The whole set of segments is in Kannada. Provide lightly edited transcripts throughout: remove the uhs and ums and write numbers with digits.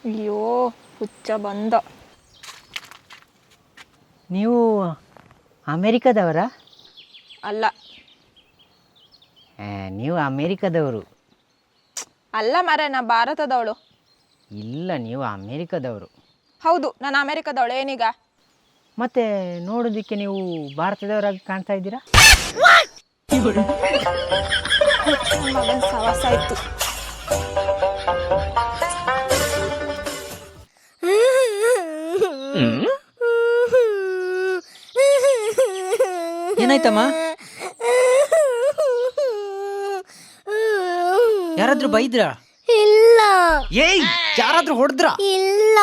ಅಯ್ಯೋ ಹುಚ್ಚ ಬಂದ. ನೀವು ಅಮೇರಿಕಾದವರಾ? ಅಲ್ಲ. ನೀವು ಅಮೇರಿಕಾದವರು. ಅಲ್ಲ ಮಾರೆ, ನಾ ಭಾರತದವಳು. ಇಲ್ಲ, ನೀವು ಅಮೇರಿಕಾದವರು. ಹೌದು, ನಾನು ಅಮೇರಿಕಾದವಳು. ಏನೀಗ? ಮತ್ತೆ ನೋಡೋದಕ್ಕೆ ನೀವು ಭಾರತದವರಾಗಿ ಕಾಣ್ತಾ ಇದ್ದೀರಾ? ಮಗನ ಸವಾಸ ಆಯ್ತು. ಏನಾಯ್ತಮ್ಮ? ಯಾರಾದ್ರೂ ಬೈದ್ರಾ? ಇಲ್ಲ. ಏಯ್, ಯಾರಾದ್ರೂ ಹೊಡೆದ್ರಾ? ಇಲ್ಲ.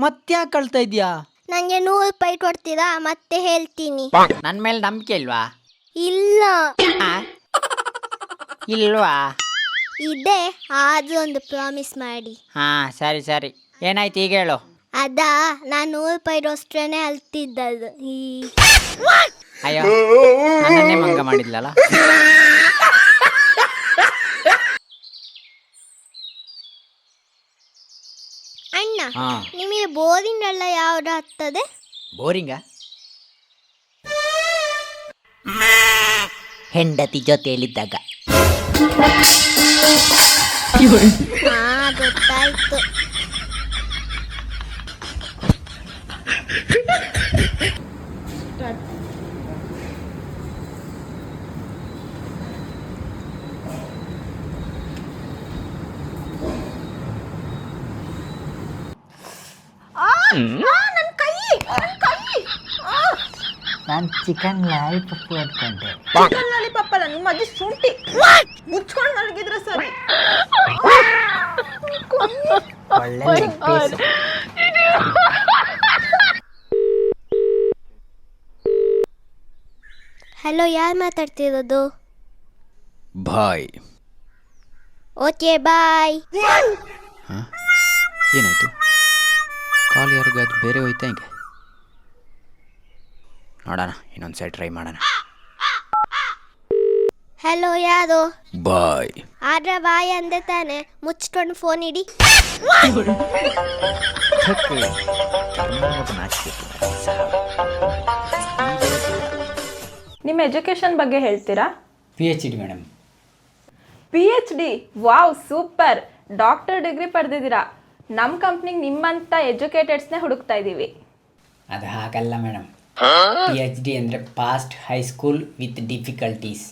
ಮತ್ತ್ಯಾಕೆ ಕಳ್ತಾ ಇದ್ಯಾ? ನಂಗೆ 100 ರೂಪಾಯಿ ಕೊಡ್ತೀರಾ? ಮತ್ತೆ ಹೇಳ್ತೀನಿ. ನನ್ ಮೇಲೆ ನಂಬಿಕೆ ಇಲ್ವಾ? ಇಲ್ಲ. ಇಲ್ವಾ? ಇದೆ, ಆದ್ರೂ ಒಂದು ಪ್ರಾಮಿಸ್ ಮಾಡಿ. ಹಾ, ಸರಿ ಸರಿ. ಏನಾಯ್ತು ಈಗ ಹೇಳು. ಅದಾ, ನಾನು 100 ರೂಪಾಯಿ ಅಷ್ಟೇನೆ ಅಲ್ತಿದ್ದದು. ಅಯ್ಯೋ, ನನ್ನೇ ಮಂಗ ಮಾಡಿದ್ಲಲ್ಲ. ಅಣ್ಣ, ನಿಮಗೆ ಬೋರಿಂಗ್ ಎಲ್ಲ ಯಾವ್ದು ಆಗ್ತದೆ? ಬೋರಿಂಗ? ಹೆಂಡತಿ ಜೊತೆಯಲ್ಲಿದ್ದಾಗ. ಹಾ, ಗೊತ್ತಾಯ್ತು. ನಾನು ಚಿಕನ್ ಲಾಲಿಪಾಪ್ ಅನ್ಕೊಂಡೆ. ಚಿಕನ್ ಲಾಲಿಪಾಪ್ ಅಲ್ಲ, ನಿಮ್ಮ ಅಜ್ಜಿ ಶುಂಠಿ ಮುಚ್ಕೊಂಡು ಮಲಗಿದ್ರೆ ಸರಿ. ಒಳ್ಳೆ ಲೆಗ್ ಪೀಸ್. ಹಲೋ, ಯಾರು ಮಾತಾಡ್ತಿರೋದು? ಬಾಯ್. ಓಕೆ, ಬಾಯ್. ಏನಾಯ್ತು? ಕಾಲ್ ಯಾರಿಗಾದ್ರು ಬೇರೆ ಹೋಯ್ತಾ ಹಿಂಗೆ? ನೋಡೋಣ, ಇನ್ನೊಂದು ಸಲ ಟ್ರೈ ಮಾಡೋಣ. ಹಲೋ, ಯಾರು? ಬಾಯ್. ಆದ್ರೆ ಬಾಯ್ ಅಂದೆ ತಾನೆ, ಮುಚ್ಕೊಂಡು ಫೋನ್ ಇಡಿ. ನಿಮ್ಮ ಎಜುಕೇಶನ್ ಬಗ್ಗೆ ಹೇಳ್ತೀರಾ? PhD madam. PhD? Wow, super. Doctor degree ಪಡೆದಿದ್ದೀರಾ. ನಮ್ಮ ಕಂಪ್ನಿಗೆ ನಿಮ್ಮಂಥ ಎಜುಕೇಟೆಡ್ಸ್ನೇ ಹುಡುಕ್ತಾ ಇದ್ದೀವಿ. ಅದು ಹಾಗಲ್ಲ ಮೇಡಮ್. PhD ಅಂದರೆ ಪಾಸ್ಟ್ ಹೈಸ್ಕೂಲ್ ವಿತ್ ಡಿಫಿಕಲ್ಟೀಸ್.